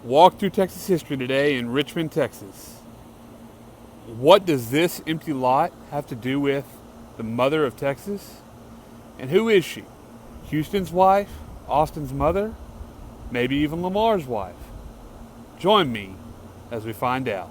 Walk through Texas history today in Richmond, Texas. What does this empty lot have to do with the mother of Texas? And who is she? Houston's wife? Austin's mother? Maybe even Lamar's wife? Join me as we find out.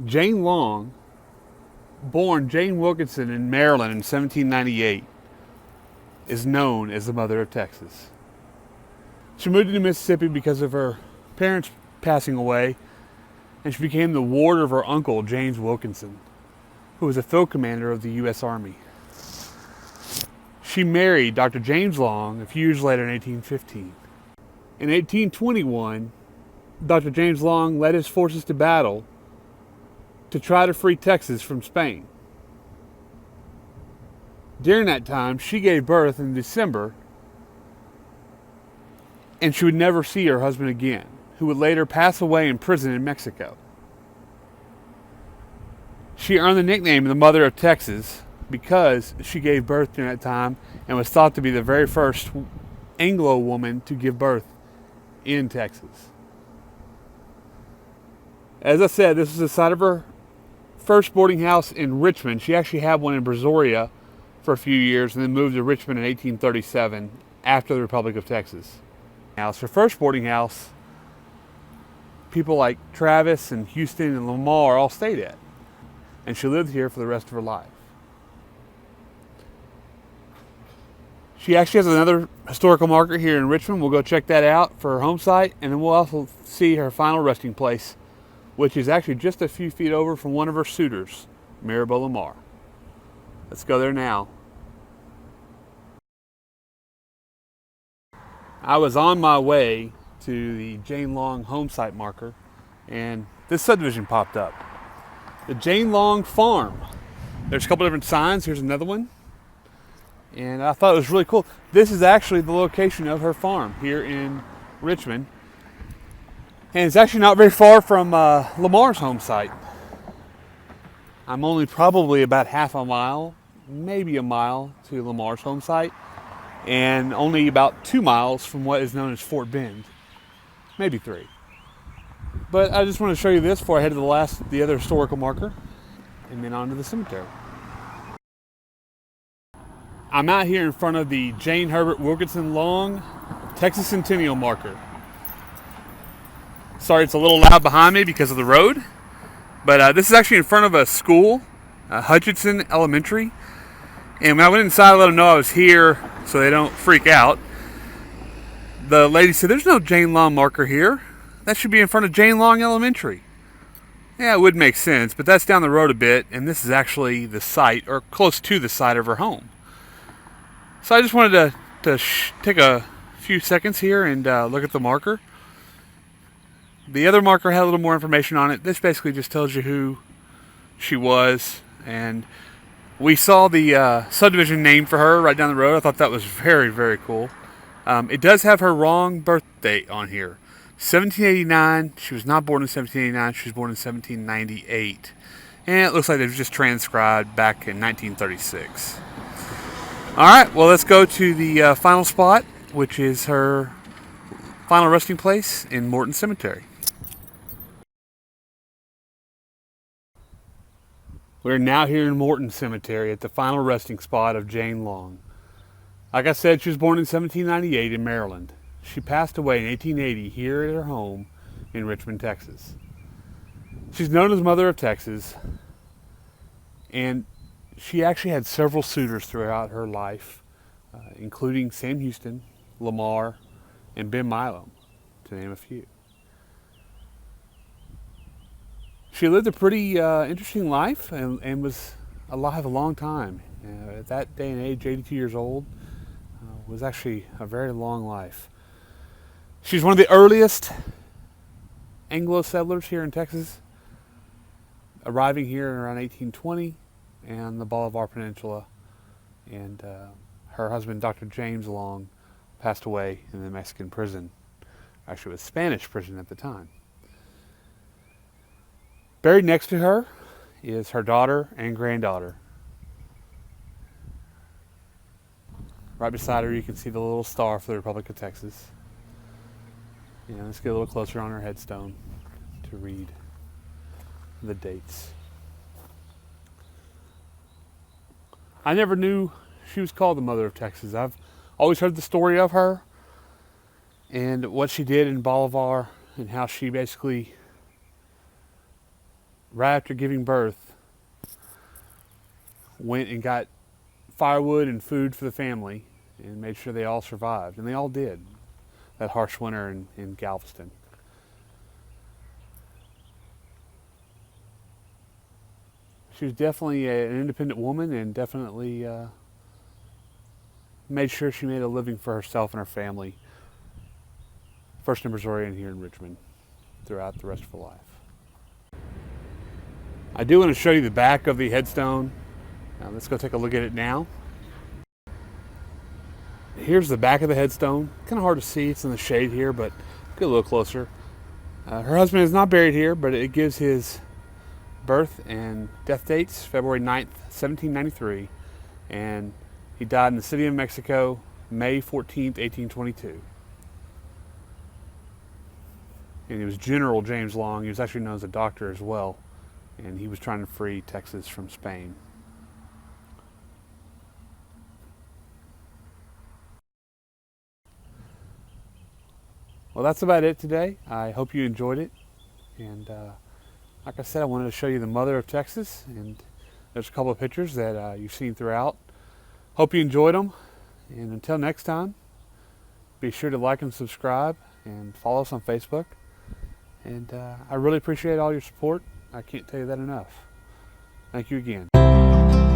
Jane Long, born Jane Wilkinson in Maryland in 1798, is known as the mother of Texas. She moved to Mississippi because of her parents passing away, and she became the ward of her uncle, James Wilkinson, who was a field commander of the U.S. Army. She married Dr. James Long a few years later in 1815. In 1821, Dr. James Long led his forces to battle to try to free Texas from Spain. During that time, she gave birth in December, and she would never see her husband again, who would later pass away in prison in Mexico. She earned the nickname the Mother of Texas because she gave birth during that time and was thought to be the very first Anglo woman to give birth in Texas. As I said, this is the site of her first boarding house in Richmond. She actually had one in Brazoria for a few years and then moved to Richmond in 1837 after the Republic of Texas. Now, it's her first boarding house people like Travis and Houston and Lamar all stayed at. And she lived here for the rest of her life. She actually has another historical marker here in Richmond. We'll go check that out for her home site, and then we'll also see her final resting place, which is actually just a few feet over from one of her suitors, Mirabel Lamar. Let's go there now. I was on my way to the Jane Long home site marker, and this subdivision popped up. The Jane Long Farm. There's a couple different signs. Here's another one. And I thought it was really cool. This is actually the location of her farm here in Richmond. And it's actually not very far from Lamar's home site. I'm only probably about half a mile, maybe a mile to Lamar's home site, and only about 2 miles from what is known as Fort Bend, maybe 3. But I just want to show you this before I head to the other historical marker, and then on to the cemetery. I'm out here in front of the Jane Herbert Wilkinson Long Texas Centennial marker. Sorry, it's a little loud behind me because of the road, but this is actually in front of a school, Hutchinson Elementary. And when I went inside, I let them know I was here so they don't freak out. The lady said, "There's no Jane Long marker here. That should be in front of Jane Long Elementary." Yeah, it would make sense, but that's down the road a bit, and this is actually the site, or close to the site of her home. So I just wanted to take a few seconds here and look at the marker. The other marker had a little more information on it. This basically just tells you who she was, and we saw the subdivision name for her right down the road. I thought that was very, very cool. It does have her wrong birth date on here. 1789. She was not born in 1789. She was born in 1798. And it looks like it was just transcribed back in 1936. All right, well, let's go to the final spot, which is her final resting place in Morton Cemetery. We're now here in Morton Cemetery at the final resting spot of Jane Long. Like I said, she was born in 1798 in Maryland. She passed away in 1880 here at her home in Richmond, Texas. She's known as Mother of Texas, and she actually had several suitors throughout her life, including Sam Houston, Lamar, and Ben Milam, to name a few. She lived a pretty interesting life and was alive a long time. At that day and age, 82 years old, was actually a very long life. She's one of the earliest Anglo settlers here in Texas, arriving here around 1820 and the Bolivar Peninsula. And her husband, Dr. James Long, passed away in the Mexican prison. Actually, it was Spanish prison at the time. Buried next to her is her daughter and granddaughter. Right beside her, you can see the little star for the Republic of Texas. Let's get a little closer on her headstone to read the dates. I never knew she was called the Mother of Texas. I've always heard the story of her and what she did in Bolivar, and how she basically, right after giving birth, went and got firewood and food for the family and made sure they all survived. And they all did, that harsh winter in Galveston. She was definitely an independent woman, and definitely made sure she made a living for herself and her family, first in Missouri and here in Richmond, throughout the rest of her life. I do want to show you the back of the headstone. Let's go take a look at it now. Here's the back of the headstone. Kind of hard to see, it's in the shade here, but get a little closer. Her husband is not buried here, but it gives his birth and death dates, February 9th, 1793, and he died in the city of Mexico, May 14th, 1822. And he was General James Long. He was actually known as a doctor as well, and he was trying to free Texas from Spain. Well, that's about it today. I hope you enjoyed it, and like I said, I wanted to show you the Mother of Texas, and there's a couple of pictures that you've seen throughout. Hope you enjoyed them, and until next time, be sure to like and subscribe and follow us on Facebook. And I really appreciate all your support. I can't tell you that enough. Thank you again.